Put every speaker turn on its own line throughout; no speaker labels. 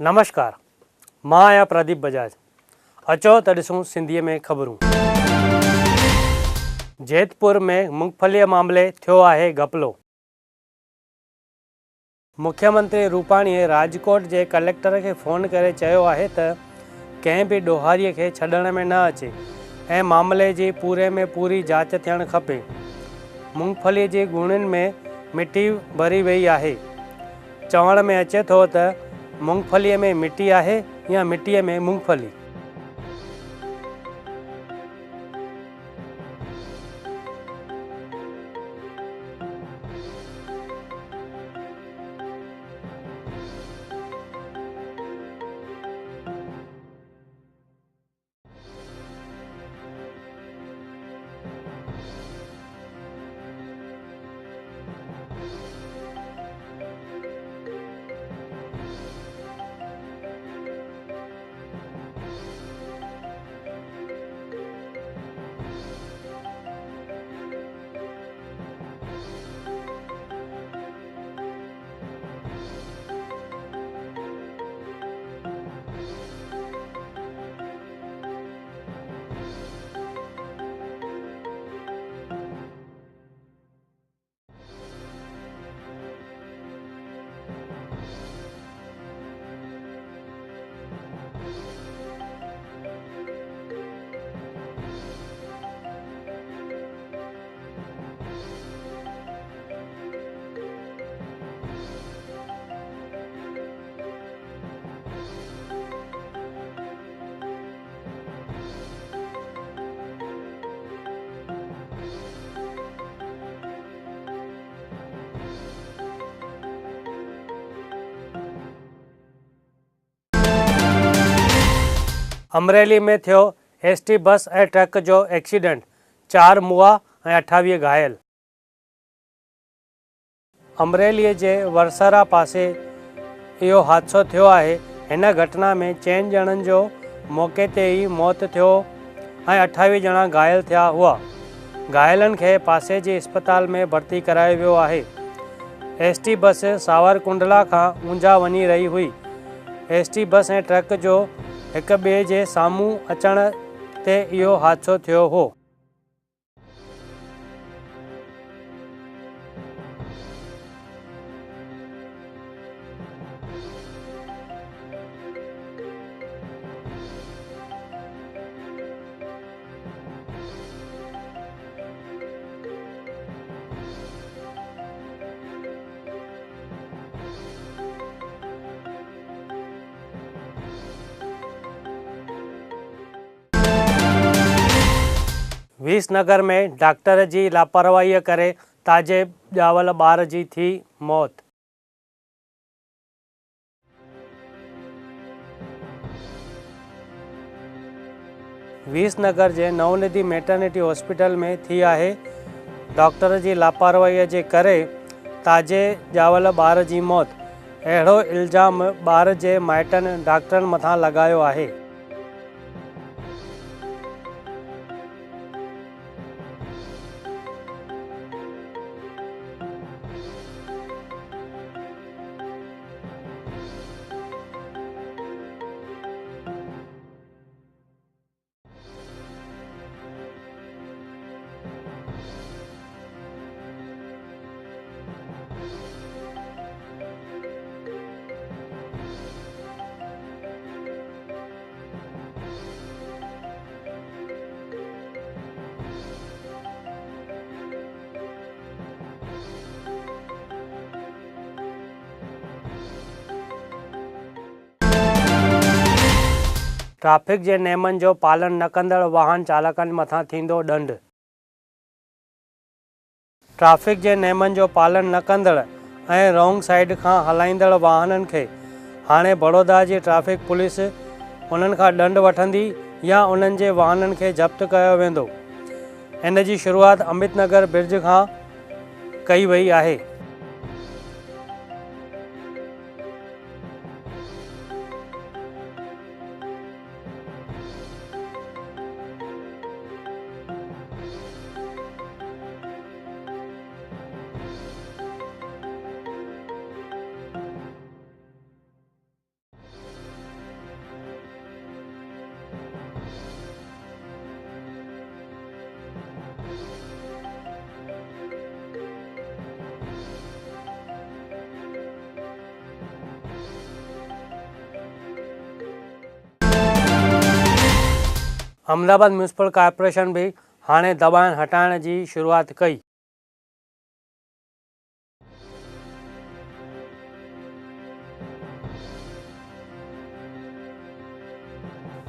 नमस्कार, मां आहियां प्रदीप बजाज। अचो त ॾिसूं सिंधीअ में ख़बरूं। जैतपुर में मूंगफलीअ मामले थियो आहे घपलो। मुख्यमंत्री रूपाणीअ राजकोट जे कलेक्टर खे फ़ोन करे चयो आहे त कंहिं बि ॾोहारीअ खे छॾण में न अचे ऐं मामले जी पूरे में पूरी जांच थियणु खपे। मूंगफलीअ जी गुणियुनि में मिटी भरी वई आहे। चवण में अचे थो त मूंगफलीअ में मिटी आहे या मिटीअ में मूंगफली। अमरेली में थियो एसटी बस ऐं ट्रक जो एक्सीडेंट, 4 मुआ ऐं 28 घायल। अमरेलीअ जे वरसरा पासे इहो हादसो थियो आहे। हिन घटना में 4 ॼणनि जो मौके ते ई मौत थियो ऐं 28 ॼणा घायल थिया हुआ। घायलनि खे पासे जे अस्पताल में भर्ती करायो वियो आहे। एसटी बस सावरकुंडला खां ऊंझा वञी रही हुई। एसटी बस ऐं ट्रक जो हिक ॿिए जे साम्हूं अचण ते इहो हादसो थियो हो। विसनगर में डॉक्टर जी लापरवाहीअ करे ताजे ॼावल ॿार जी थी मौत। विसनगर जे नवनिधि मैटरनिटी हॉस्पिटल में थी आहे। डॉक्टर जी लापरवाहीअ जे करे ताजे ॼावल ॿार जी मौत। अहिड़ो इल्ज़ाम ॿार जे माइटनि डॉक्टरनि मथां लॻायो आहे। ट्रैफिक जे नेमनि जो पालन न कंदड़ वाहन चालकनि मथां थींदो ॾंड। ट्रैफिक जे नेमनि जो पालन न कंदड़ ऐं रॉन्ग साइड खां हलाईंदड़ वाहननि खे हाणे बड़ौदा जी ट्रैफिक पुलिस उन्हनि खां ॾंड वठंदी या उन्हनि जे वाहननि खे ज़ब्त कयो वेंदो। इन जी शुरूआति अमितनगर ब्रिज खां कई वई आहे। अहमदाबाद म्यूनिसिपल कॉर्पोरेशन भी हाणे दॿाइण हटाइण जी शुरूआत कई।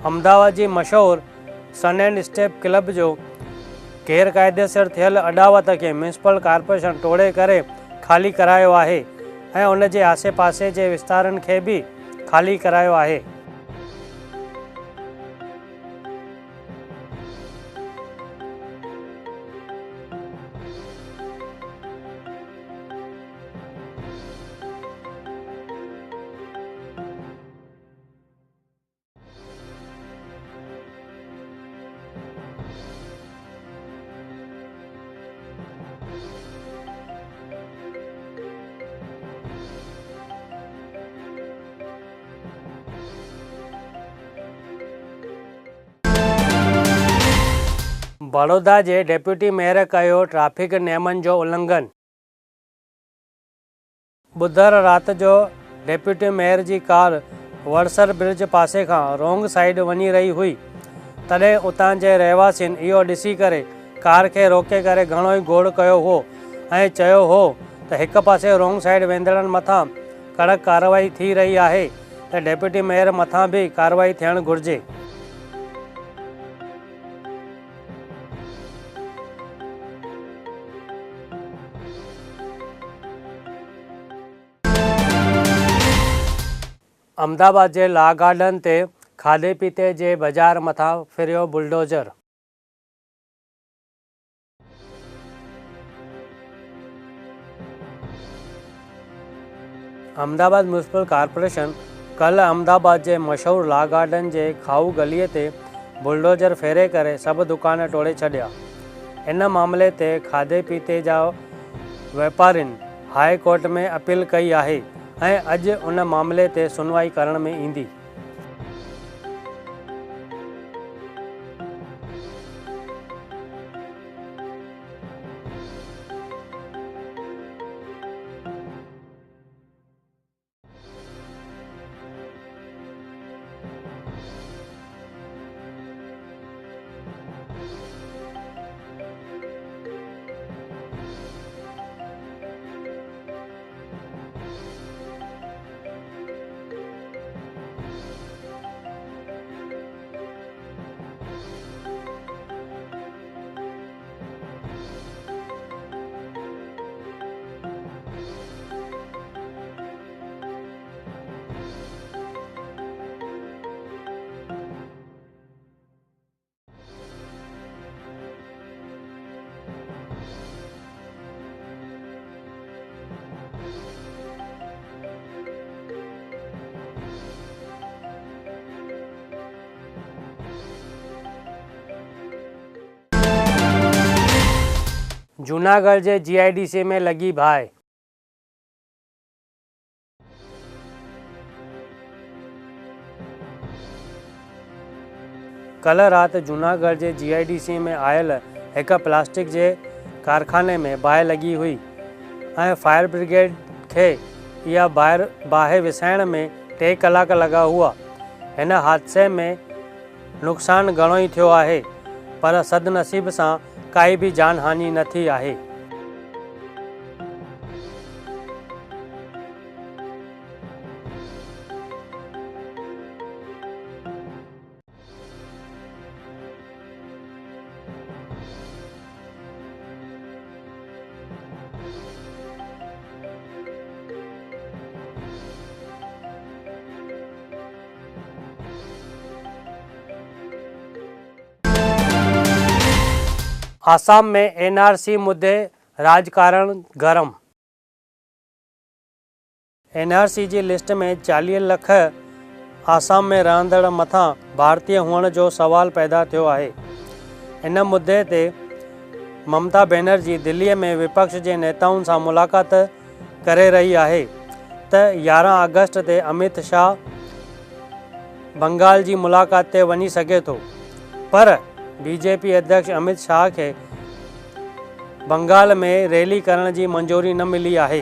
अहमदाबाद जी मशहूर सन एंड स्टेप क्लब जो गैरकायदेसर थियल अॾावत खे म्यूनिसिपल कॉर्पोरेशन टोड़े करे ख़ाली करायो आहे ऐं उन जे आसे पासे जे विस्तारनि खे बि ख़ाली करायो आहे। बड़ौदा जे डेप्यूटी मेयर कयो ट्रैफिक नियमनि जो उल्लंघन। बुधरु राति जो डेप्यूटी मेयर जी कार वड़सर ब्रिज पासे खां रोंग साइड वञी रही हुई। तॾहिं उतां जे रहवासियुनि इहो ॾिसी करे कार खे रोके करे घणो ई गोड़ कयो हो ऐं चयो हो त हिक पासे रोंग साइड वेंदड़नि मथां कड़क कार्रवाई थी रही आहे त डेप्यूटी मेयर मथां बि कार्रवाई थियणु घुरिजे। अहमदाबाद जे ला गार्डन ते खाधे पीते जे बाज़ार मथां फिरियो बुलडोज़र। अहमदाबाद म्यूनिसिपल कॉर्पोरेशन कल्ह अहमदाबाद जे मशहूर ला गार्डन जे खाऊ गलीअ ते बुलडोज़र फेरे करे सभु दुकान टोड़े छॾिया। इन मामले ते खाधे पीते जा वापारियुनि हाई कोर्ट में अपील कई आहे ऐं अॼु उन मामले ते सुनवाई करण में ईंदी। जूनागढ़ जे GIDC में लगी बाहि। कल राति जूनागढ़ जे GIDC में आयल एक प्लास्टिक जे कारखाने में बाहि लगी हुई ऐं फायर ब्रिगेड खे इहा बाहि विसाइण में 3 कलाक लॻा हुआ। हिन हादसे में नुक़सानु घणो ई थियो आहे पर सदनसीब सां काई भी जानहानि न थी आहे। आसाम में NRC मुद्दे राजकारण गरम। NRC जी लिस्ट में 40 लख आसाम में रहंदड़ मथां भारतीय हुअण जो सवाल पैदा थियो आहे। इन मुद्दे ते ममता बनर्जी दिल्लीअ में विपक्ष जे नेताउनि सां मुलाक़ात करे रही आहे त 11 अगस्त ते अमित शाह बंगाल जी मुलाक़ात ते वञी सघे थो, पर BJP अध्यक्ष अमित शाह खे बंगाल में रैली करण जी मंजूरी न मिली आहे।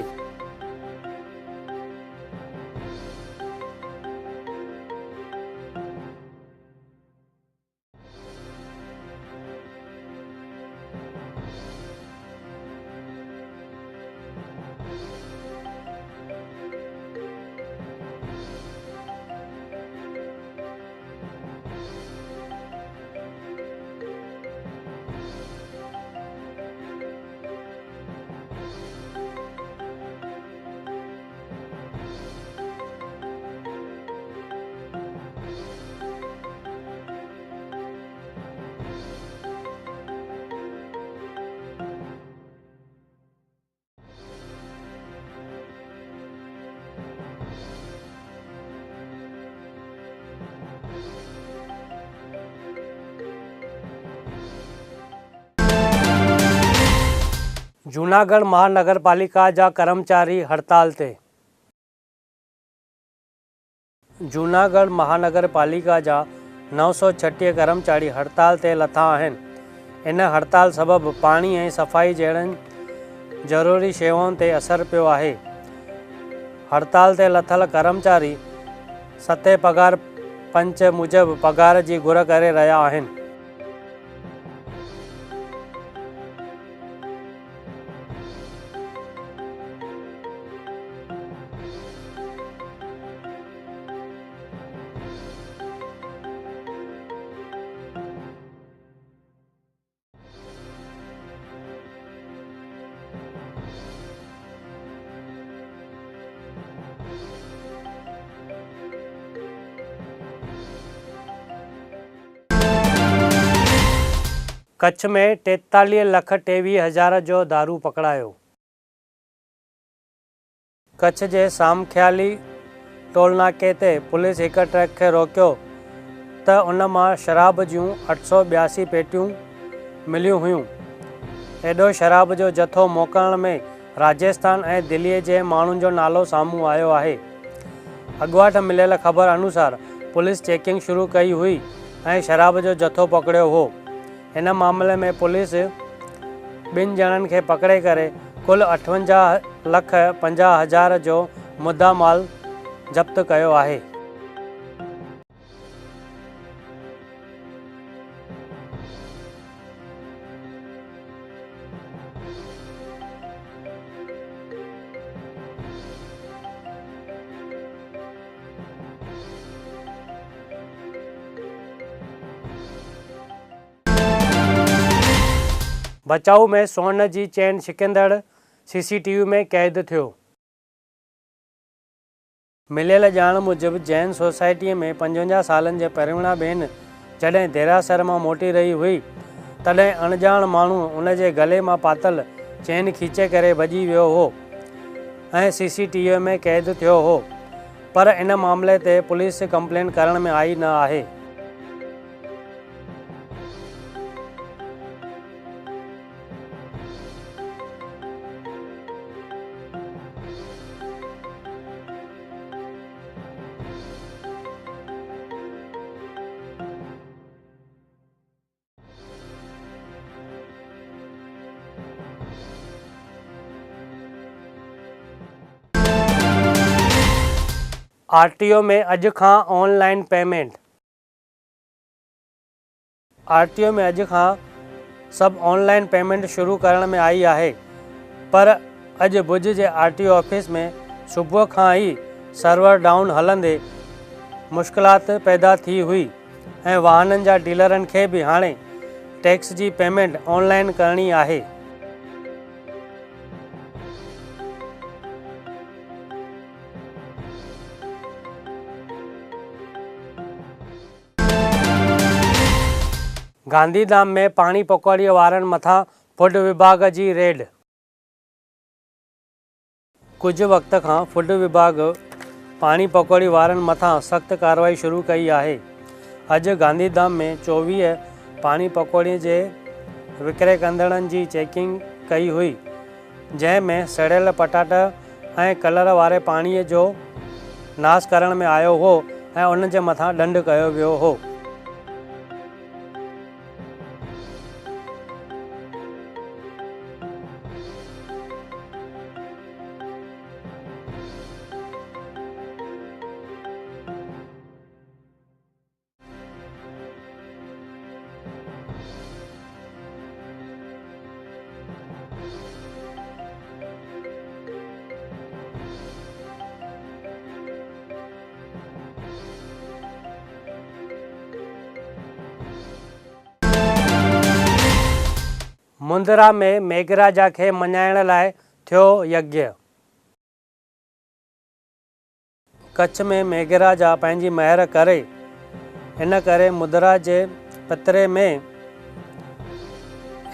जूनागढ़ महानगरपालिका जा कर्मचारी हड़ताल ते। जूनागढ़ महानगरपालिका जा 936 कर्मचारी हड़ताल ते लथा आहिनि। इन हड़ताल सबबि पाणी ऐं सफ़ाई जहिड़नि ज़रूरी शेवाउनि ते असरु पियो आहे। हड़ताल ते लथल कर्मचारी सते पगार पंच मूजिबि पगार जी घुर करे रहिया आहिनि। कच्छ में 43,23,000 जो दारू पकड़ायो। कच्छ जे सामख्याली टोलनाके ते पुलिस हिक ट्रक खे रोकियो त उन मां शराब जूं 882 पेटियूं मिलियूं हुयूं। एॾो शराब जो जथो मोकिलण में राजस्थान ऐं दिल्लीअ जे माण्हुनि जो नालो साम्हूं आयो आहे। अॻुवाट मिलियल ख़बर अनुसार पुलिस चेकिंग शुरू कई हुई ऐं शराब जो जथो पकड़ियो हो। हिन मामले में पुलिस 2 ॼणनि खे पकड़े करे कुल 58,50,000 जो मुद्दा माल ज़ब्त कयो आहे। भचाऊ में स्वर्ण जी चेन छिकंदड़ CCTV में क़ैद थियो। मिलियल ॼाण मूजिबि जैन सोसाइटीअ में 55 सालनि जे परवीणाबेन जॾहिं देरासर मां मोटी रही हुई तॾहिं अणॼाण माण्हू उन जे गले मां पातल चेन खीचे करे भॼी वियो हो ऐं CCTV में क़ैद थियो हो, पर इन मामले ते पुलिस कंप्लेन करण में आई न आहे। RTO में अॼु खां ऑनलाइन पेमेंट। RTO में अॼु खां सभु ऑनलाइन पेमेंट शुरू करण में आई आहे, पर अॼु भुज जे RTO ऑफिस में सुबुह खां ई सर्वर डाउन हलंदे मुश्किलात पैदा थी हुई ऐं वाहननि जा डीलरनि खे बि हाणे टैक्स जी पेमेंट ऑनलाइन करणी आहे। गांधीधाम में पाणी पकौड़ीअ वारनि मथां फूड विभाग जी रेड। कुझु वक़्त खां फूड विभाग पाणी पकौड़ी वारनि मथां सख़्त कार्रवाई शुरू कई आहे। अॼु गांधीधाम में 24 पाणी पकौड़ीअ जे विकिरे कंदड़नि जी चेकिंग कई हुई, जंहिं में सड़ियल पटाटा ऐं कलर वारे पाणीअ जो नास करण में आयो हो ऐं उन जे मथां ॾंड कयो वियो हो। मुंद्रा में मेघराजा खे मञाइण लाइ थियो यज्ञ। कच्छ में मेघराजा पंहिंजी महर करे इन करे मुंद्रा जे पितरे में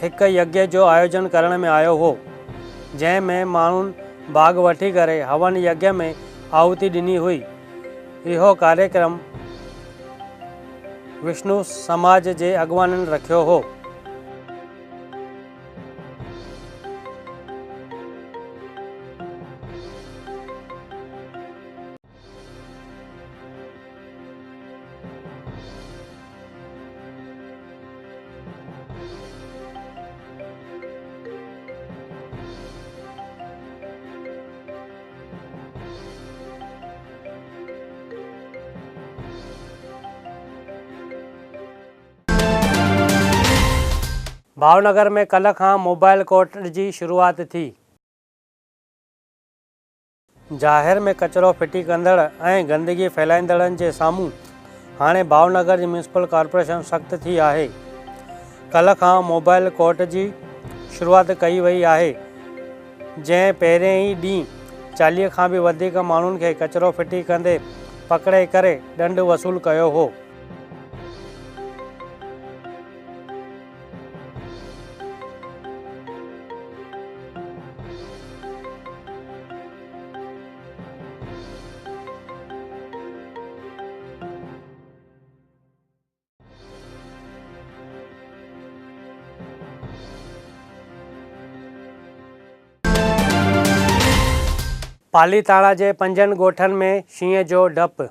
हिकु यज्ञ जो आयोजन करण में आयो हो, जंहिं में माण्हुनि भाग वठी करे हवन यज्ञ में आहुति ॾिनी हुई। इहो कार्यक्रम विष्णु समाज जे अॻुवाननि रखियो हो। भावनगर में कल्ह खां मोबाइल कोर्ट जी शुरूआत थी। ज़ाहिर में कचरो फिटी कंदड़ ऐं गंदगी फैलाईंदड़नि जे साम्हूं हाणे भावनगर जी म्यूनिसिपल कॉर्पोरेशन सख़्तु थी आहे। कल्ह खां मोबाइल कोर्ट जी शुरूआत कई वई आहे, जंहिं पहिरें ई ॾींहुं 40 खां बि वधीक माण्हुनि खे कचरो फिटी कंदे पकिड़े करे ॾंड वसूल कयो हो। पालीताणा जे 5 ॻोठनि में शींहं जो डपु।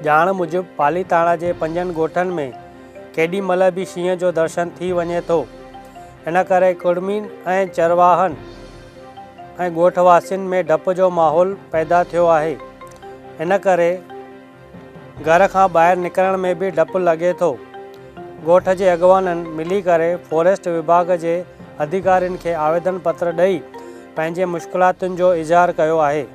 ॼाण मूजिबि पालीताणा जे 5 ॻोठनि में केॾी महिल बि शींहं जो दर्शन थी वञे थो। इन करे कुड़मियुनि ऐं चरवाहनि ऐं ॻोठवासियुनि में डप जो माहौल पैदा थियो आहे। इन करे घर खां ॿाहिरि निकिरण में बि डपु लॻे थो। ॻोठ जे अॻवाननि मिली करे फॉरेस्ट विभाग जे अधिकारियुनि खे आवेदन पत्र ॾेई पंहिंजे मुश्किलातुनि जो इज़हार कयो आहे।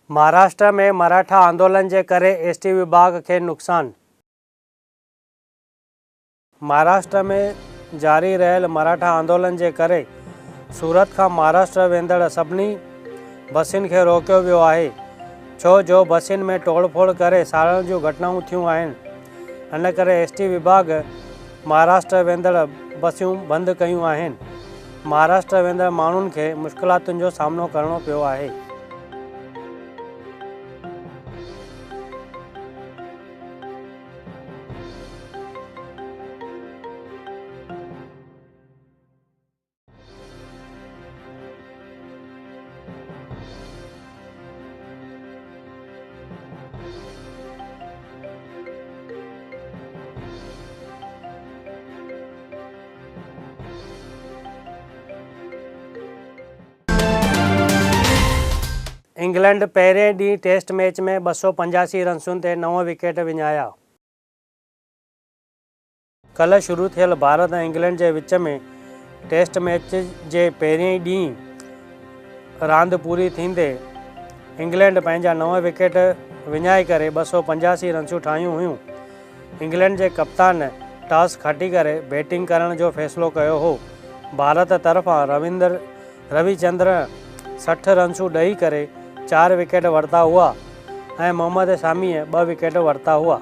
महाराष्ट्र में मराठा आंदोलन जे करे एसटी विभाग खे नुक़सान। महाराष्ट्र में जारी रहियल मराठा आंदोलन जे करे सूरत खां महाराष्ट्र वेंदड़ सभिनी बसियुनि खे रोकियो वियो आहे, छो जो बसियुनि में तोड़फोड़ करे साड़ण जूं घटनाऊं थियूं आहिनि। इन करे एसटी विभाग महाराष्ट्र वेंदड़ बसियूं बंदि कयूं आहिनि। महाराष्ट्र वेंदड़ माण्हुनि खे मुश्किलातुनि जो सामनो करणो पियो आहे। इंग्लैंड पहिरें ॾींहुं टेस्ट मैच में 285 रन्सुनि ते 9 विकेट विञाया। कल्ह शुरू थियल भारत ऐं इंग्लैंड जे विच में टेस्ट मैच जे पहिरें ई ॾींहुं रांदि पूरी थींदे इंग्लैंड पंहिंजा 9 विकेट विञाए करे 285 रन्सूं ठाहियूं हुयूं। इंग्लैंड जे कप्तान टॉस खटी करे बैटिंग करण जो फ़ैसिलो कयो हो। भारत तरफ़ां रविचंद्रन 60 रन्सूं ॾेई करे 4 विकेट वरिता हुआ ऐं मोहम्मद शामीअ 2 विकेट वरिता हुआ।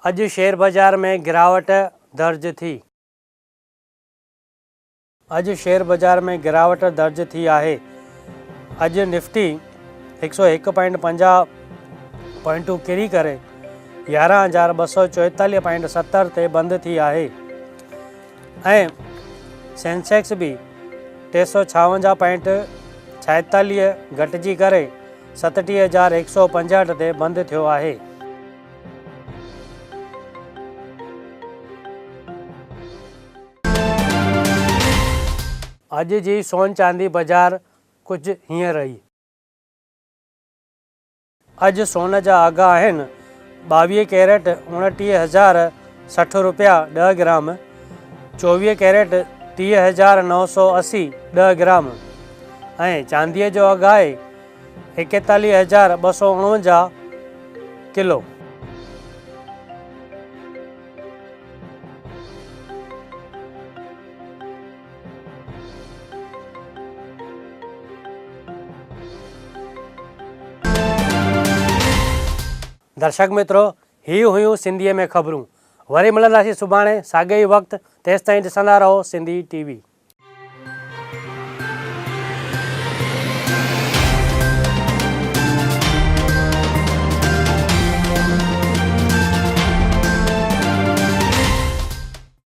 अॼु शेयर बाज़ार में गिरावट दर्ज थी। अॼु शेयर बाज़ार में गिरावट दर्ज थी आहे। अॼु निफ्टी 101.50 पॉइंटूं किरी करे 11,244.70 ते बंदि थी आहे ऐं सेंसेक्स बि 356.46 घटिजी करे 37,165 ते बंदि थियो आहे। अॼु जी सोन चांदी बाज़ार कुझु हीअं रही। अॼु सोन जा अघ आहिनि 22 कैरेट 29,060 रुपया 10 ग्राम, 24 कैरेट 30,980 10 ग्राम ऐं चांदीअ जो अघु आहे 41,249 किलो। दर्शक मित्रों, ही हुयूं सिंधीअ में ख़बरूं। वरी मिलंदासीं सुभाणे साॻे ई वक़्तु। तेसिताईं ॾिसंदा रहो सिंधी TV।